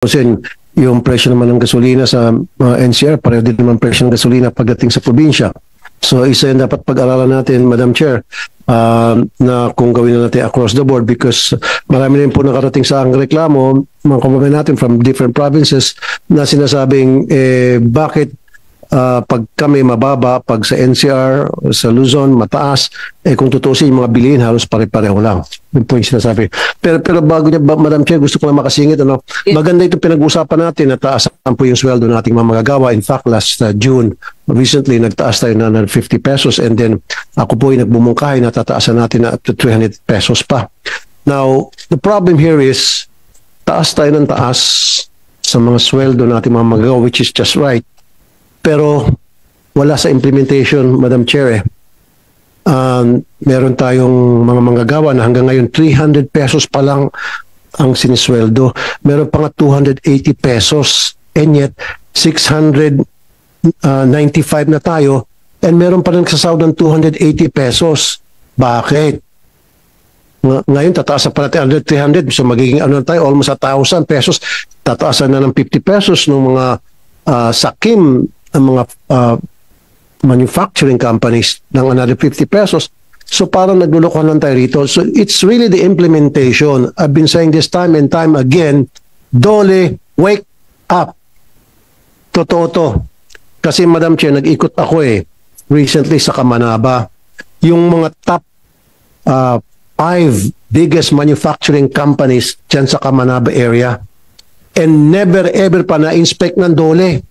Kasi yung presyo naman ng gasolina sa NCR, pareho din naman presyo ng gasolina pagdating sa probinsya. So isa yung dapat pag-aralan natin, Madam Chair, na kung gawin na natin across the board because marami rin po nakarating sa ang reklamo, mga kababayan natin from different provinces na sinasabing bakit pag kami mababa, pag sa NCR, sa Luzon, mataas, kung tutusin yung mga bilihin, halos pare-pareho lang. Yung po yung sinasabi. Pero bago niya, Madam Chair, gusto ko lang makasingit. Maganda itong pinag-usapan natin na taasan po yung sweldo ng ating mga manggagawa. In fact, last June, recently, nagtaas tayo na 50 pesos and then ako po yung nagbumungkahay na tataasan natin na up to 300 pesos pa. Now, the problem here is, taas tayo ng taas sa mga sweldo ng ating mga manggagawa, which is just right. Pero wala sa implementation, Madam Chair. Meron tayong mga manggagawa na hanggang ngayon 300 pesos pa lang ang sinisweldo. Meron pa nga 280 pesos and yet 695 na tayo and meron pa rin nagsasahod ng 280 pesos. Bakit? Ngayon tataas pa natin under 300 so magiging ano tayo, almost 1,000 pesos. Tataasan na ng 50 pesos ng mga sakim ang mga manufacturing companies ng another 50 pesos. So parang naglulukohan lang tayo rito. So it's really the implementation. I've been saying this time and time again, Dole, wake up. Totoo to. Kasi Madam Chair, nag-ikot ako recently sa Kamanaba. Yung mga top 5 biggest manufacturing companies dyan sa Kamanaba area. And never ever pa na-inspect ng Dole.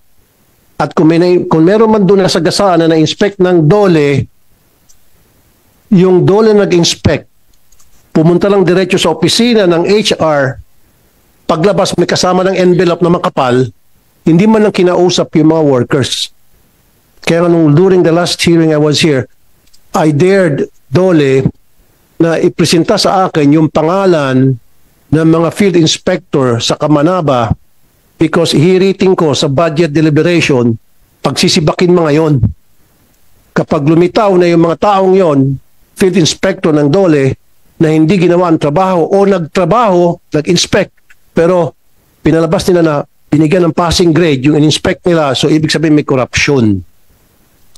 At kung meron man doon na sagasaan na na-inspect ng Dole, yung Dole nag-inspect, pumunta lang diretso sa opisina ng HR, paglabas may kasama ng envelope na makapal, hindi man lang kinausap yung mga workers. Kaya nung during the last hearing I was here, I dared Dole na ipresenta sa akin yung pangalan ng mga field inspector sa Kamanaba because hiriting ko sa budget deliberation, pagsisibakin mga yon. Kapag lumitaw na yung mga taong yon, field inspector ng Dole, na hindi ginawa ang trabaho o nagtrabaho, nag-inspect, pero pinalabas nila na binigyan ng passing grade yung in-inspect nila, so ibig sabihin may corruption.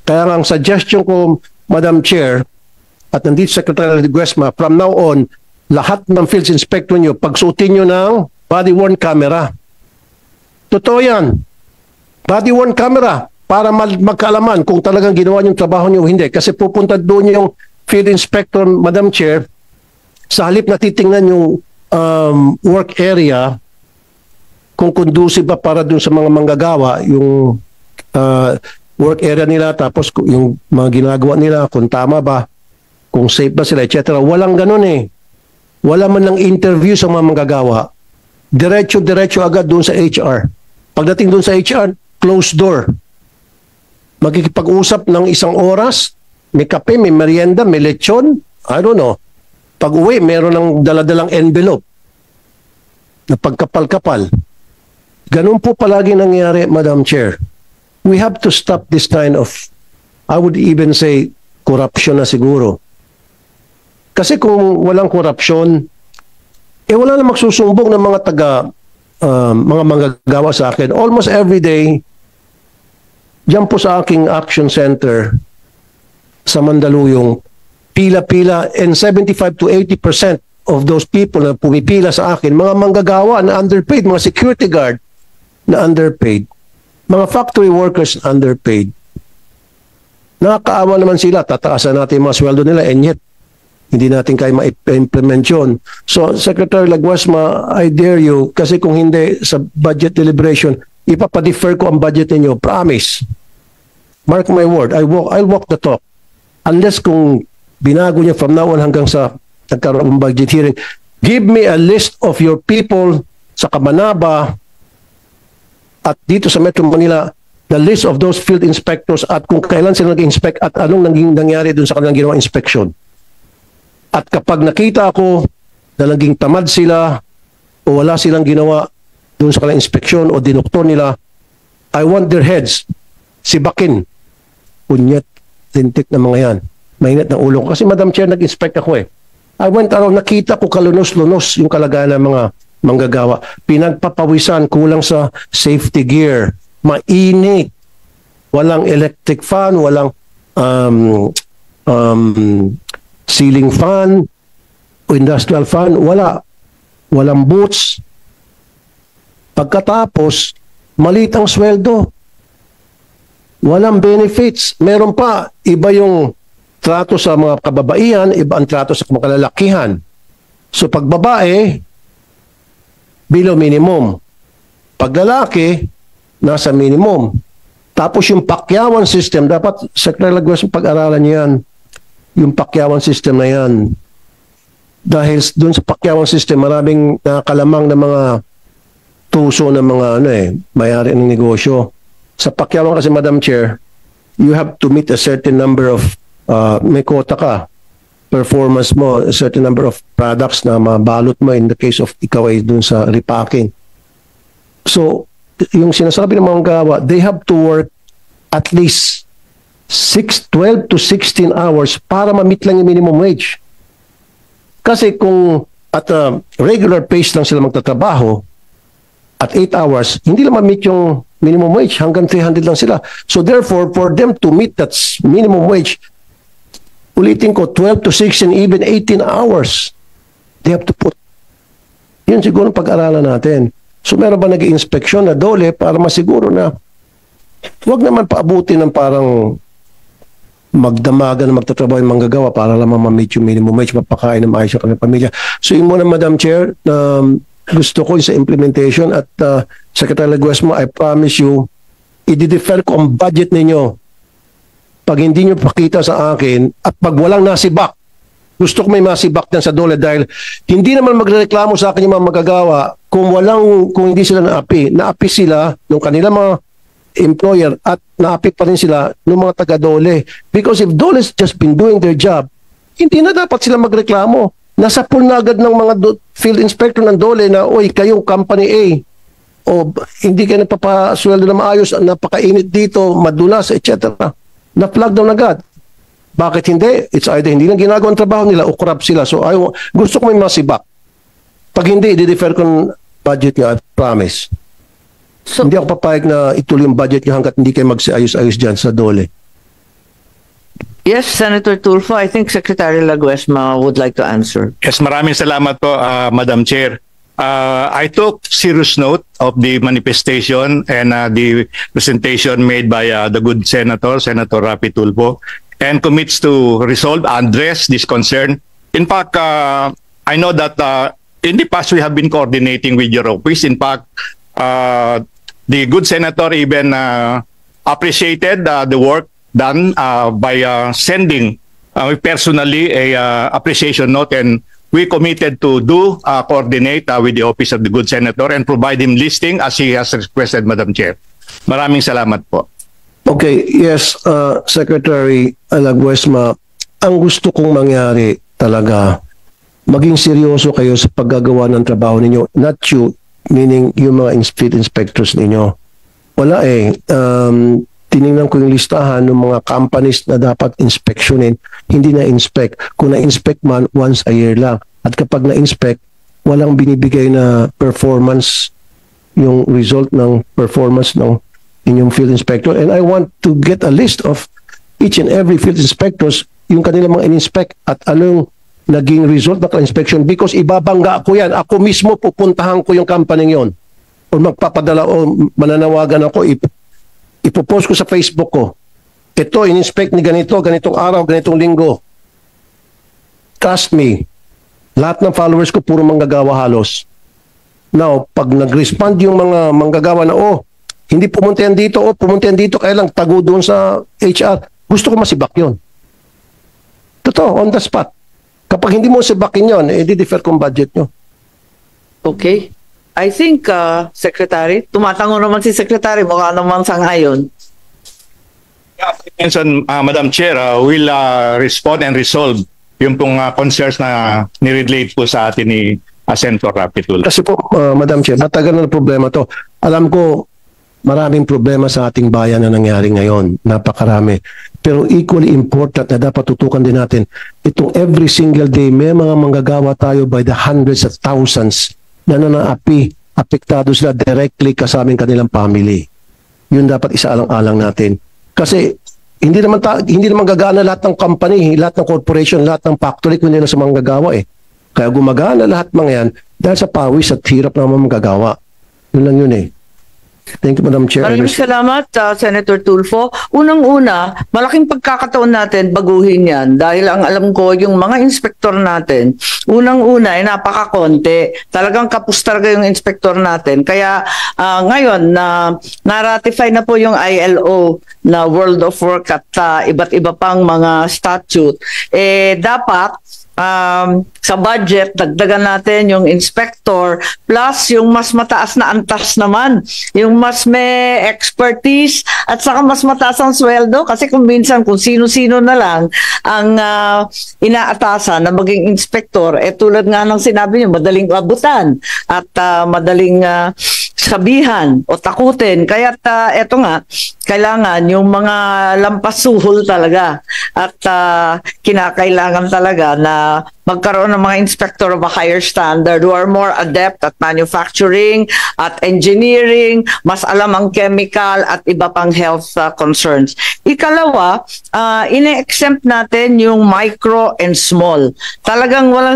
Kaya ang suggestion ko, Madam Chair, at nandito Secretary Guesma, from now on, lahat ng field inspector nyo, pagsuotin nyo ng body-worn camera. Totoo yan. Body-worn camera para magkaalaman kung talagang ginawa yung trabaho niyo o hindi. Kasi pupunta doon yung field inspector, Madam Chair, sa halip na titingnan yung work area, kung conducive ba para doon sa mga manggagawa, yung work area nila, tapos yung mga ginagawa nila, kung tama ba, kung safe ba sila, etc. Walang ganun Wala man lang interview sa mga manggagawa. Diretso agad doon sa HR. Pagdating doon sa HR, closed door. Magkikipag-usap ng 1 oras, may kape, may merienda, may lechon, I don't know. Pag uwi, meron ng daladalang envelope na pagkapal-kapal. Ganun po palagi nangyari, Madam Chair. We have to stop this kind of, I would even say, corruption na siguro. Kasi kung walang corruption, wala na magsusumbong ng mga mga manggagawa sa akin. Almost every day, diyan po sa aking action center sa Mandaluyong, pila-pila, and 75 to 80% of those people na pumipila sa akin, mga manggagawa na underpaid, mga security guard na underpaid, mga factory workers na underpaid. Nakakaawa naman sila, tataasan natin yung mga sweldo nila, and yet, hindi natin kaya ma-implement yun. So, Secretary Laguasma, I dare you, kasi kung hindi sa budget deliberation, ipapadefer ko ang budget ninyo. Promise. Mark my word, I'll walk the talk. Unless kung binago niya from now on hanggang sa nagkaroon ng budget hearing, give me a list of your people sa Kamanaba at dito sa Metro Manila, the list of those field inspectors at kung kailan sila nag-inspect at anong nangyari dun sa kanilang ginawa inspection. At kapag nakita ako na naging tamad sila o wala silang ginawa doon sa kanilang inspeksyon o dinoktor nila, I want their heads sibakin. Punyet, lintik na mga yan. Mainit ng ulo ko. Kasi Madam Chair, nag-inspect ako I went around, nakita ko kalunos-lunos yung kalagayan ng mga manggagawa. Pinagpapawisan, kulang sa safety gear, mainit, walang electric fan, walang ceiling fan, o industrial fan, walang boots. Pagkatapos, maliit ang sweldo. Walang benefits. Meron pa, iba yung trato sa mga kababaihan, iba ang trato sa mga kalalakihan. So pag babae, below minimum. Pag lalaki, nasa minimum. Tapos yung pakyawan system, dapat Secretary Lagues, pag-aralan yan. Yung pakyawan system na yan. Dahil doon sa pakyawan system, maraming nakakalamang na mga tuso ng mga may-ari ng negosyo. Sa pakyawan kasi, Madam Chair, you have to meet a certain number of, may quota ka, performance mo, a certain number of products na mabalot mo in the case of ikaw ay dun sa repacking. So, yung sinasabi ng mga gawa, they have to work at least 12 to 16 hours para ma-meet lang yung minimum wage. Kasi kung at a regular pace lang sila magtatrabaho, at 8 hours, hindi lang ma-meet yung minimum wage. Hanggang 300 lang sila. So therefore, for them to meet that minimum wage, ulitin ko, 12 to 16, even 18 hours, they have to put. Yun siguro ang pag-aralan natin. So meron ba nag-inspeksyon na dole para masiguro na huwag naman paabutin ng parang magdamagan na magtatrabaho yung manggagawa para lamang ma-meet yung minimum wage, mapakain ng maayos yung kanyang pamilya. So yun muna, Madam Chair, gusto ko sa implementation at Secretary Lagues mo, I promise you, i-defer ko ang budget ninyo. Pag hindi nyo pakita sa akin at pag walang nasibak, gusto ko may masibak din sa dole dahil hindi naman magreklamo sa akin yung mga magagawa kung hindi sila naapi sila ng kanilang mga employer at naapi pa rin sila ng mga taga-dole. Because if dole has just been doing their job, hindi na dapat sila magreklamo. Nasa pool na agad ng mga field inspector ng dole na, oy, kayong company A, o hindi kayo nagpapasweldo na maayos, napakainit dito, madulas, etc. Na-flag down agad. Bakit hindi? It's either hindi lang ginagawa ang trabaho nila o corrupt sila. So gusto ko may masibak. Pag hindi, i-defer ko ng budget nyo, I promise. So, hindi ako papayag na ituloy yung budget nyo hanggat hindi kayo magsiayos-ayos dyan sa dole. Yes, Senator Tulfo, I think Secretary Laguesma would like to answer. Yes, maraming salamat po, Madam Chair. I took serious note of the manifestation and the presentation made by the good Senator Rapi Tulfo, and commits to resolve, address this concern. In fact, I know that in the past we have been coordinating with your office. In fact, the good Senator even appreciated the work done by sending personally a appreciation note, and we committed to coordinate with the Office of the Good Senator and provide him listing as he has requested, Madam Chair. Maraming salamat po. Okay, yes, Secretary Laguesma, ang gusto kong mangyari talaga, maging seryoso kayo sa paggagawa ng trabaho ninyo, not you, meaning yung mga field inspectors ninyo. Wala tiningnan ko yung listahan ng mga companies na dapat inspeksyonin, hindi na-inspect. Kung na-inspect man, once a year lang. At kapag na-inspect, walang binibigay na performance, yung result ng performance ng inyong field inspector. And I want to get a list of each and every field inspectors, yung kanilang mga in-inspect at anong naging result ng inspection, because ibabangga ko yan. Ako mismo pupuntahan ko yung company yon. O magpapadala o mananawagan ako, ipopost ko sa Facebook ko. Ito, in-inspect ni ganitong araw, ganitong linggo. Trust me, lahat ng followers ko puro manggagawa halos. Now, pag nag-respond yung mga manggagawa na, hindi pumunta yan dito, pumunta yan dito, kaya lang tago doon sa HR. Gusto ko masibak yun. Totoo, on the spot. Kapag hindi mo sibakin yun, di-defer kong budget nyo. Okay. I think, Secretary, tumatango naman si Secretary, mukha naman sa ngayon. Madam Chair, will respond and resolve yung pong concerns na nirelate po sa atin ni Senator Rapi Tulfo. Kasi po, Madam Chair, matagal na problema to. Alam ko, maraming problema sa ating bayan na nangyari ngayon. Napakarami. Pero equally important na dapat tutukan din natin, itong every single day, may mga manggagawa tayo by the hundreds of thousands nananaapi, apektado sila directly kasama kanilang family. Yun dapat isaalang-alang natin. Kasi hindi naman gagana lahat ng company, lahat ng corporation, lahat ng factory kung hindi na sa mga gagawa eh. Kaya gumagana lahat mga yan dahil sa pawis at hirap naman magagawa. Yun lang yun eh. Thank you, Madam Chair. Maraming salamat, Senator Tulfo. Unang-una, malaking pagkakataon natin baguhin yan dahil ang alam ko, yung mga inspektor natin, unang-una ay napakakonti. Talagang kapus talaga yung inspektor natin. Kaya ngayon, na-ratify na po yung ILO na World of Work at iba't iba pang mga statute. Dapat sa budget, dagdagan natin yung inspector plus yung mas mataas na antas naman, yung mas may expertise at saka mas mataas ang sweldo kasi kung minsan kung sino-sino na lang ang inaatasan na maging inspector, tulad nga ng sinabi niyo, madaling abutan at madaling sabihan o takutin. Kaya eto nga, kailangan yung mga lampasuhol talaga at kinakailangan talaga na magkaroon ng mga inspector of a higher standard who are more adept at manufacturing, at engineering, mas alam ang chemical at iba pang health concerns. Ikalawa, ine-exempt natin yung micro and small. Talagang wala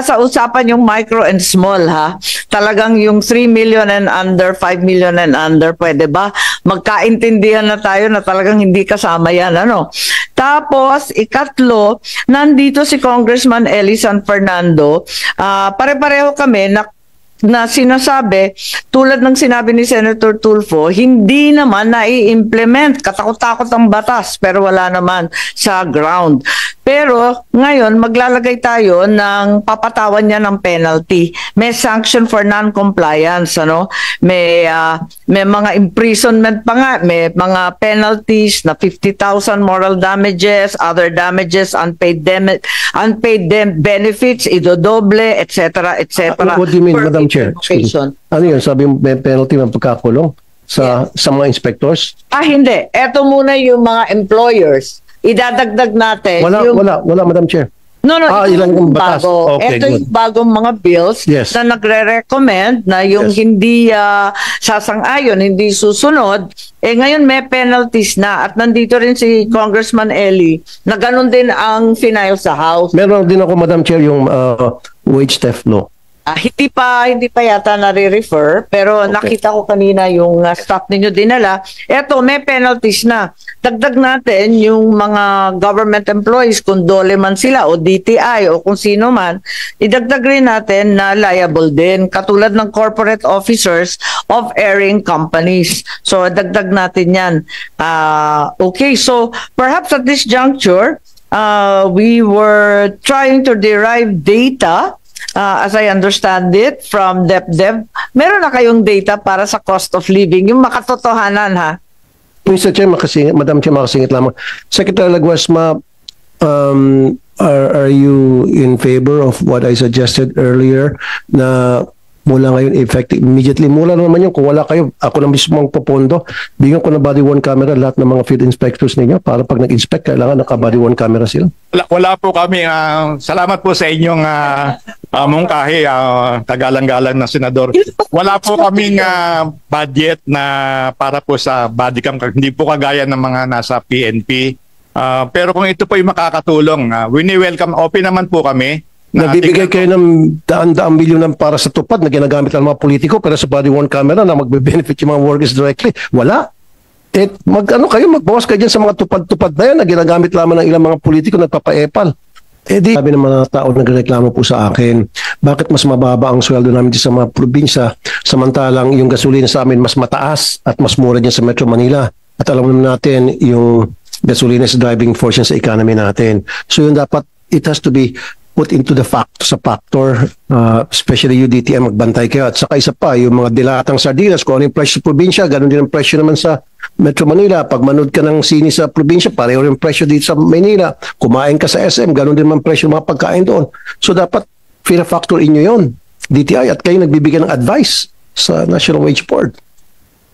sa usapan yung micro and small ha. Talagang yung 3 million and under, 5 million and under, pwede ba? Magkaintindihan na tayo na talagang hindi kasama yan. Ano? Tapos, ikatlo, nandito si Congressman Eli San Fernando. Pare-pareho kami na sinasabi, tulad ng sinabi ni Senator Tulfo, hindi naman nai-implement. Katakot-takot ang batas, pero wala naman sa ground. Pero ngayon, maglalagay tayo ng papatawan niya ng penalty. May sanction for non-compliance. Ano? May mga imprisonment pa nga. May mga penalties na 50,000 moral damages, other damages, unpaid benefits, idodoble, etc. etc. What do you mean, Madam Chair? Ano yun? Sabi mo may penalty ng pagkakulong sa mga inspectors? Hindi. Ito muna yung mga employers. Idadagdag natin. Wala, Madam Chair. No, ilang yung batas. Bago. Okay, ito good. yung bagong mga bills na nagre-recommend na yung hindi sasang-ayon, hindi susunod. Ngayon may penalties na at nandito rin si Congressman Eli na ganun din ang final sa House. Meron din ako, Madam Chair, yung wage theft law. Hindi pa yata nare-refer, pero nakita ko kanina yung staff ninyo dinala. Eto, may penalties na. Dagdag natin yung mga government employees, kung dole man sila o DTI o kung sino man, idagdag rin natin na liable din, katulad ng corporate officers of airing companies. So, dagdag natin yan. Okay, so perhaps at this juncture, we were trying to derive data as I understand it, from DepDev. Meron na kayong data para sa cost of living, yung makatotohanan ha? Mr. Chair, Madam Chair, makasingit lamang. Secretary Laguasma, are you in favor of what I suggested earlier na mula ngayon effective immediately? Mula naman yun, kung wala kayo, ako na mismo ang popondo, bigyan ko na body worn camera lahat ng mga field inspectors ninyo para pag nag-inspect, kailangan naka-body worn camera sila. Wala po kami. Salamat po sa inyong mungkahi, kagalang-galang na senador. Wala po kaming budget na para po sa body cam. Hindi po kagaya ng mga nasa PNP. Pero kung ito po yung makakatulong, wini-welcome, open naman po kami. Nagbibigay kayo ng daan-daang milyon para sa tupad na ginagamit ng mga politiko, pero sa body worn camera na magbe-benefit yung mga workers directly, wala. Magbawas kayo dyan sa mga tupad-tupad na yan na ginagamit lamang ng ilang mga politiko nagpapa-epal. Sabi ng mga tao nagreklamo po sa akin, bakit mas mababa ang sweldo namin sa mga probinsya, samantalang yung gasolina sa amin mas mataas at mas mura dyan sa Metro Manila. At alam naman natin, yung gasolina is driving force sa economy natin. So yun dapat, it has to be put into the factor, especially UDTM, magbantay kayo. At saka isa pa, yung mga dilatang sardinas, kung ano yung presyo sa probinsya, ganun din ang presyo naman sa Metro Manila. Pag manood ka ng sini sa probinsya, pareho rin presyo dito sa Manila. Kumain ka sa SM, ganun din naman presyo ng mga pagkain doon. So dapat factor inyo yon, DTI, at kayo nagbibigay ng advice sa National Wage Board.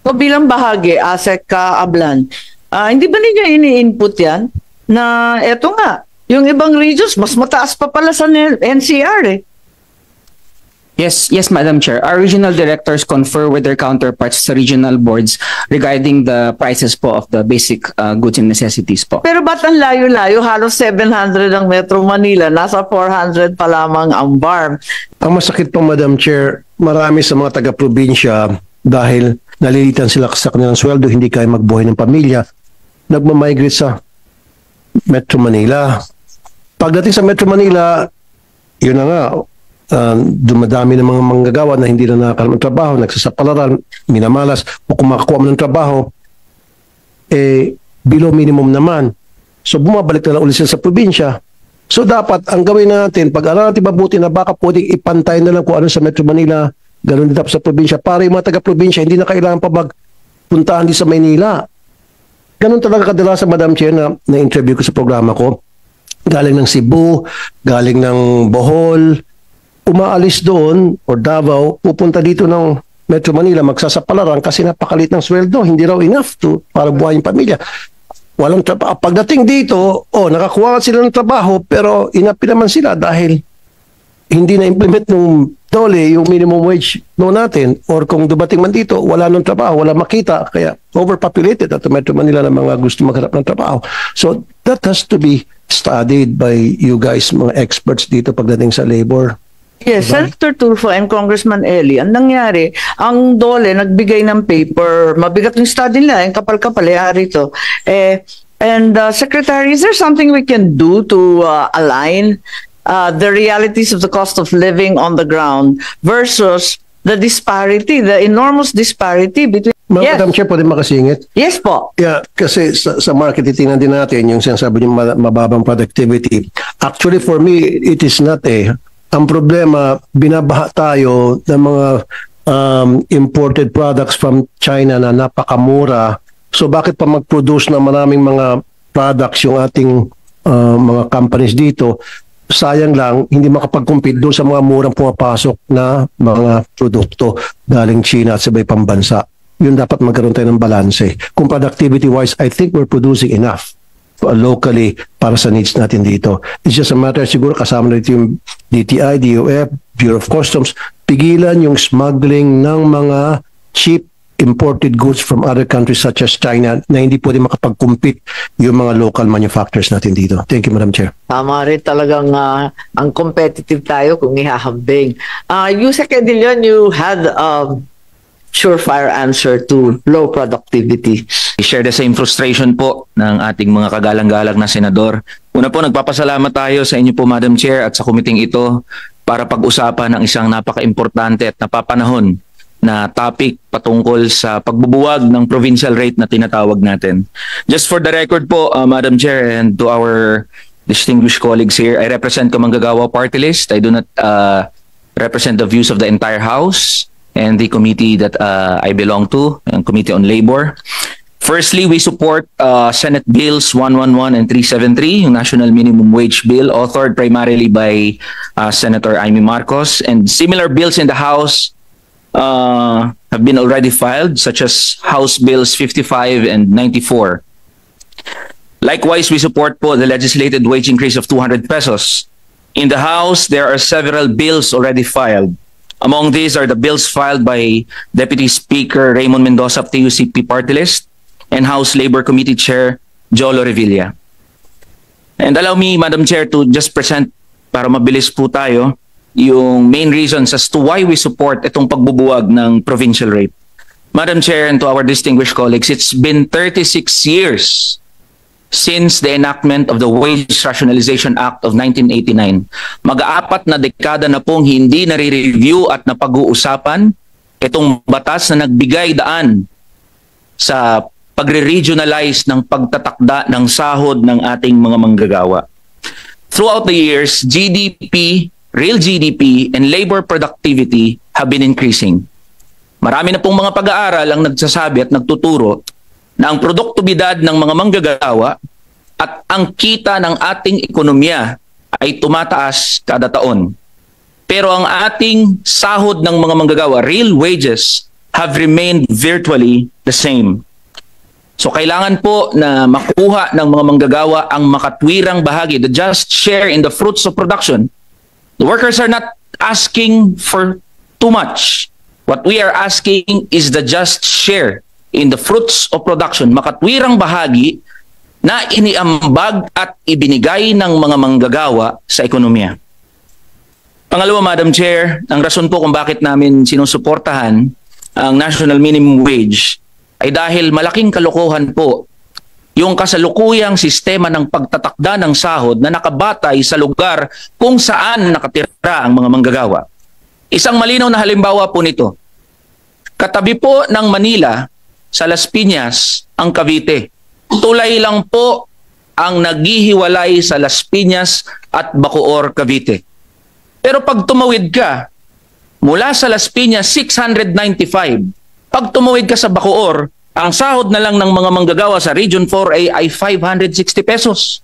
So bilang bahagi, ASEC Ablan, hindi ba ninyo ini-input yan? Na eto nga, yung ibang regions, mas mataas pa pala sa NCR eh. Yes, Madam Chair. Our regional directors confer with their counterparts sa regional boards regarding the prices po of the basic goods and necessities po. Pero ba't ang layo-layo? Halos 700 ang Metro Manila, nasa 400 pa lamang ang BARM. Ang masakit po, Madam Chair, marami sa mga taga-probinsya dahil nalilitan sila sa kanilang sweldo, hindi kaya magbuhay ng pamilya, nagmamigrate sa Metro Manila. Pagdating sa Metro Manila, yun na nga, dumadami ng mga manggagawa na hindi na nakakaroon ng trabaho, nagsasapalaran, minamalas, o kung makakuha mo ng trabaho, below minimum naman. So bumabalik na lang ulit sila sa probinsya. So dapat, ang gawin natin, pag-aralan natin mabuti na baka pwedeng ipantay na lang kung ano sa Metro Manila, ganoon din tapos sa probinsya, para yung mga taga-probinsya, hindi na kailangan pa magpuntahan din sa Maynila. Ganun talaga kadalasan, Madam Chair, na interview ko sa programa ko. Galing ng Cebu, galing ng Bohol, umaalis doon or Davao, pupunta dito ng Metro Manila, magsasapalaran kasi napakalit ng sweldo, hindi raw enough para buhayin yung pamilya. Walang trabaho. Pagdating dito, nakakuha sila ng trabaho pero inapi naman sila dahil hindi na-implement ng DOLE yung minimum wage natin, or kung dumating man dito, wala nang trabaho, wala makita, kaya overpopulated at Metro Manila ng mga gusto maghanap ng trabaho. So that has to be studied by you guys, mga experts dito pagdating sa labor. Yes, Senator Tulfo and Congressman Eli, ang nangyari, ang DOLE nagbigay ng paper, mabigat yung study nila, yung kapal-kapal, rito. Secretary, is there something we can do to align the realities of the cost of living on the ground versus the disparity, the enormous disparity between... Madam Chair, pwede makasingit? Yes po. Yeah, kasi sa market, titingnan din natin yung sinasabi niyo mababang productivity. Actually, for me, it is not ang problema, binabaha tayo ng mga imported products from China na napakamura. So bakit pa mag-produce na maraming mga products yung ating mga companies dito? Sayang lang, hindi makapag-compete doon sa mga murang pumapasok na mga produkto galing China at sa iba pang bansa. Yun dapat magkaroon tayo ng balanse. Kung productivity-wise, I think we're producing enough locally para sa needs natin dito. It's just a matter, siguro kasama na dito yung DTI, DOF, Bureau of Customs, pigilan yung smuggling ng mga cheap imported goods from other countries such as China na hindi pwede makapag-compete yung mga local manufacturers natin dito. Thank you, Madam Chair. Tama rin talagang ang competitive tayo kung ihahambing. Yusek Edilion, you had surefire answer to low productivity. I share the same frustration po ng ating mga kagalang-galang na senador. Una po, nagpapasalamat tayo sa inyo po, Madam Chair, at sa kumiting ito para pag-usapan ng isang napaka-importante at napapanahon na topic patungkol sa pagbubuwag ng provincial rate na tinatawag natin. Just for the record po, Madam Chair, and to our distinguished colleagues here, I represent Kamanggagawa Party List. I do not represent the views of the entire House and the committee that I belong to, ang Committee on Labor. Firstly, we support Senate Bills 111 and 373, yung National Minimum Wage Bill, authored primarily by Senator Amy Marcos. And similar bills in the House have been already filed, such as House Bills 55 and 94. Likewise, we support po the legislated wage increase of 200 pesos. In the House, there are several bills already filed. Among these are the bills filed by Deputy Speaker Raymond Mendoza of TUCP Party List and House Labor Committee Chair Jolo Revilla. And allow me, Madam Chair, to just present, para mabilis po tayo, yung main reasons as to why we support itong pagbubuwag ng provincial rate. Madam Chair, and to our distinguished colleagues, it's been 36 years since the enactment of the Wage Rationalization Act of 1989. Mag-aapat na dekada na pong hindi nare-review at napag-uusapan itong batas na nagbigay daan sa pagre-regionalize ng pagtatakda ng sahod ng ating mga manggagawa. Throughout the years, GDP, real GDP, and labor productivity have been increasing. Marami na pong mga pag-aaral ang nagsasabi at nagtuturo na ang produktibidad ng mga manggagawa at ang kita ng ating ekonomiya ay tumataas kada taon. Pero ang ating sahod ng mga manggagawa, real wages, have remained virtually the same. So kailangan po na makuha ng mga manggagawa ang makatwirang bahagi, the just share in the fruits of production. The workers are not asking for too much. What we are asking is the just share in the fruits of production, makatwirang bahagi na iniambag at ibinigay ng mga manggagawa sa ekonomiya. Pangalawa, Madam Chair, ang rason po kung bakit namin sinusuportahan ang National Minimum Wage ay dahil malaking kalokohan po yung kasalukuyang sistema ng pagtatakda ng sahod na nakabatay sa lugar kung saan nakatira ang mga manggagawa. Isang malinaw na halimbawa po nito. Katabi po ng Manila, sa Las Piñas, ang Cavite. Tulay lang po ang naghihiwalay sa Las Piñas at Bacoor, Cavite. Pero pag tumawid ka, mula sa Las Piñas, 695. Pag tumawid ka sa Bacoor, ang sahod na lang ng mga manggagawa sa Region 4A ay 560 pesos.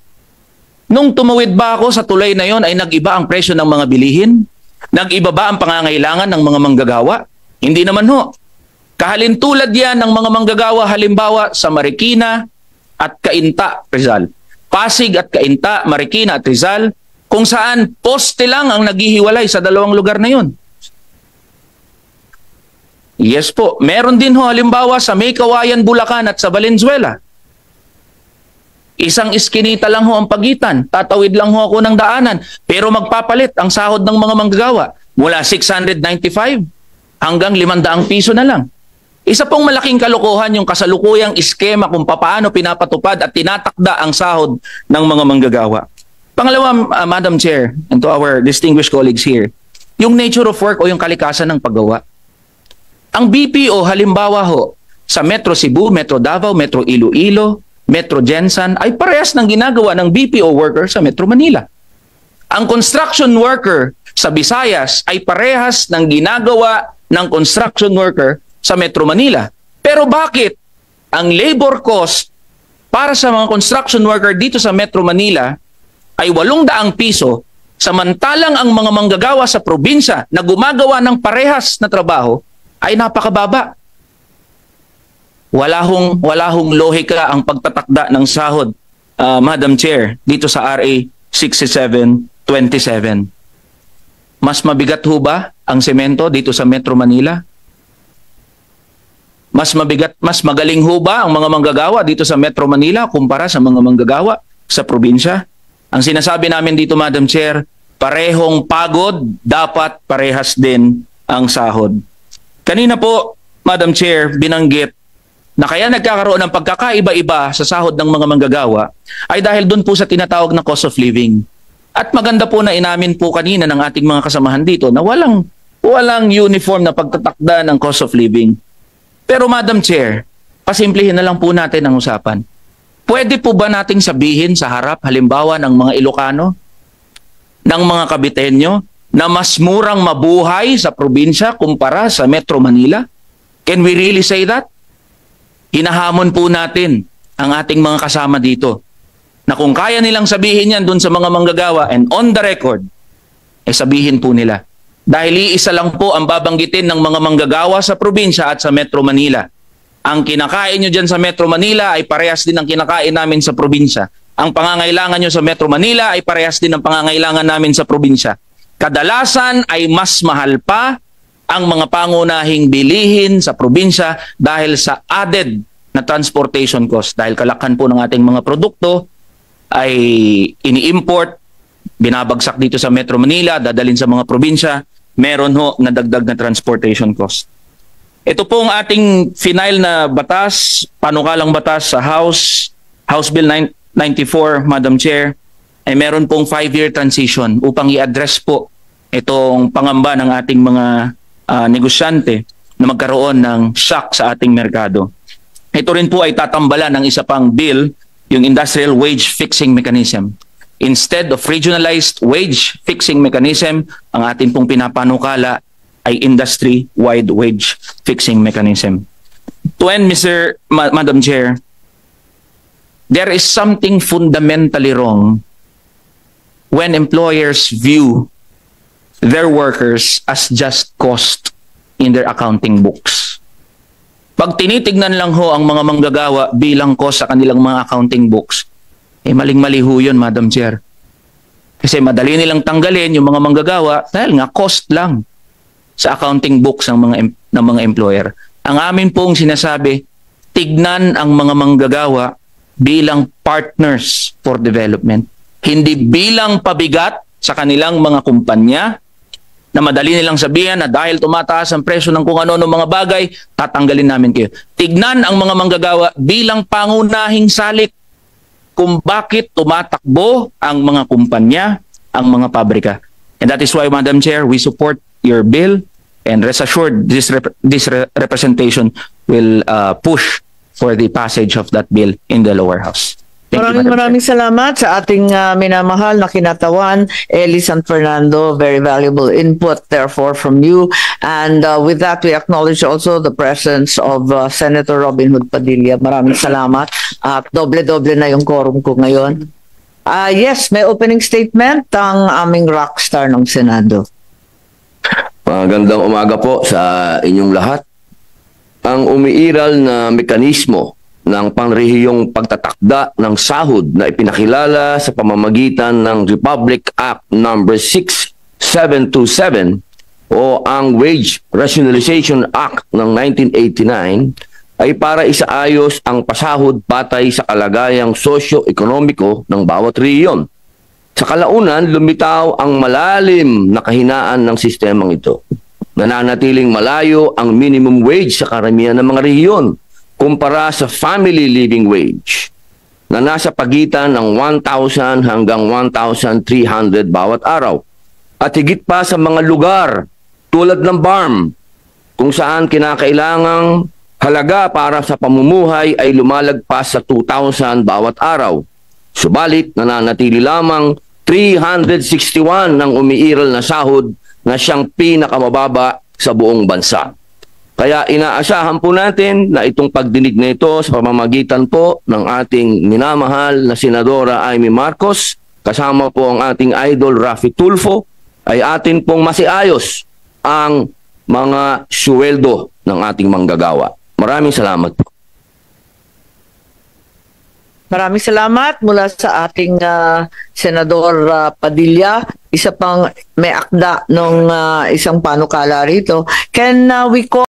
Nung tumawid ba ako sa tulay na yon ay nag-iba ang presyo ng mga bilihin? Nag-iba ba ang pangangailangan ng mga manggagawa? Hindi naman ho. Kahalintulad yan ng mga manggagawa halimbawa sa Marikina at Cainta, Rizal. Pasig at Cainta, Marikina at Rizal, kung saan poste lang ang naghihiwalay sa dalawang lugar na yun. Yes po, meron din ho halimbawa sa May Kawayan, Bulacan at sa Valenzuela. Isang iskinita lang ho ang pagitan, tatawid lang ho ako ng daanan, pero magpapalit ang sahod ng mga manggagawa mula 695 hanggang 500 piso na lang. Isa pong malaking kalokohan yung kasalukuyang iskema kung paano pinapatupad at tinatakda ang sahod ng mga manggagawa. Pangalawa, Madam Chair, and to our distinguished colleagues here, yung nature of work o yung kalikasan ng paggawa. Ang BPO halimbawa ho, sa Metro Cebu, Metro Davao, Metro Iloilo, Metro Jensan ay parehas ng ginagawa ng BPO worker sa Metro Manila. Ang construction worker sa Visayas ay parehas ng ginagawa ng construction worker sa Metro Manila. Pero bakit ang labor cost para sa mga construction worker dito sa Metro Manila ay 800 piso, samantalang ang mga manggagawa sa probinsya na gumagawa ng parehas na trabaho ay napakababa? Wala hong lohika ang pagtatakda ng sahod, Madam Chair, dito sa RA 6727. Mas mabigat ho ba ang semento dito sa Metro Manila? Mas magaling ho ba ang mga manggagawa dito sa Metro Manila kumpara sa mga manggagawa sa probinsya? Ang sinasabi namin dito, Madam Chair, parehong pagod, dapat parehas din ang sahod. Kanina po, Madam Chair, binanggit na kaya nagkakaroon ng pagkakaiba-iba sa sahod ng mga manggagawa ay dahil doon po sa tinatawag na cost of living. At maganda po na inamin po kanina ng ating mga kasamahan dito na walang uniform na pagtatakda ng cost of living. Pero Madam Chair, pasimplihin na lang po natin ang usapan. Pwede po ba nating sabihin sa harap halimbawa ng mga Ilocano, ng mga Caviteño, na mas murang mabuhay sa probinsya kumpara sa Metro Manila? Can we really say that? Hinahamon po natin ang ating mga kasama dito na kung kaya nilang sabihin yan dun sa mga manggagawa and on the record, sabihin po nila. Dahil iisa lang po ang babanggitin ng mga manggagawa sa probinsya at sa Metro Manila. Ang kinakain nyo dyan sa Metro Manila ay parehas din ang kinakain namin sa probinsya. Ang pangangailangan nyo sa Metro Manila ay parehas din ang pangangailangan namin sa probinsya. Kadalasan ay mas mahal pa ang mga pangunahing bilihin sa probinsya dahil sa added na transportation cost. Dahil kalakhan po ng ating mga produkto ay ini-import, binabagsak dito sa Metro Manila, dadalhin sa mga probinsya, meron ho na dagdag na transportation cost. Ito pong ating final na batas, panukalang batas sa House Bill 94, Madam Chair, ay meron pong 5-year transition upang i-address po itong pangamba ng ating mga negosyante na magkaroon ng shock sa ating merkado. Ito rin po ay tatambalan ng isa pang bill, yung Industrial Wage Fixing Mechanism. Instead of regionalized wage fixing mechanism, ang ating pong pinapanukala ay industry-wide wage fixing mechanism. To end, Madam Chair, there is something fundamentally wrong when employers view their workers as just cost in their accounting books. Pag tinitignan lang ho ang mga manggagawa bilang cost sa kanilang mga accounting books, maling-mali ho yun, Madam Chair. Kasi madali nilang tanggalin yung mga manggagawa dahil nga cost lang. sa accounting books ng mga employer. Ang amin pong sinasabi, tignan ang mga manggagawa bilang partners for development. Hindi bilang pabigat sa kanilang mga kumpanya na madali nilang sabihan na dahil tumataas ang presyo ng kung ano-ano mga bagay, tatanggalin namin kayo. Tignan ang mga manggagawa bilang pangunahing salik kung bakit tumatakbo ang mga kumpanya, ang mga pabrika. And that is why, Madam Chair, we support your bill, and rest assured this representation will push for the passage of that bill in the lower house. Thank you, Madam Maraming salamat sa ating minamahal na kinatawan, Eli San Fernando. Very valuable input, therefore, from you. And with that, we acknowledge also the presence of Senator Robin Hood Padilla. Maraming salamat. At doble-doble na yung quorum ko ngayon. Yes, may opening statement ang aming rockstar ng Senado. Magandang umaga po sa inyong lahat. Ang umiiral na mekanismo ng panrehiyong pagtatakda ng sahod na ipinakilala sa pamamagitan ng Republic Act No. 6727 o ang Wage Rationalization Act ng 1989 ay para isaayos ang pasahod batay sa kalagayang sosyo-ekonomiko ng bawat rehiyon. Sa kalaunan, lumitaw ang malalim na kahinaan ng sistemang ito. Nananatiling malayo ang minimum wage sa karamihan ng mga rehiyon kumpara sa family living wage na nasa pagitan ng 1,000 hanggang 1,300 bawat araw. At higit pa sa mga lugar tulad ng BARM kung saan kinakailangang halaga para sa pamumuhay ay lumalagpas sa 2,000 bawat araw. Subalit nananatili lamang 361 ng umiiral na sahod na siyang pinakamababa sa buong bansa. Kaya inaasahan po natin na itong pagdinig na ito sa pamamagitan po ng ating minamahal na Senadora Amy Marcos, kasama po ang ating idol Raffy Tulfo, ay atin pong masiayos ang mga suweldo ng ating manggagawa. Maraming salamat po. Maraming salamat mula sa ating Senador Padilla. Isa pang may akda ng isang panukala rito. Can we call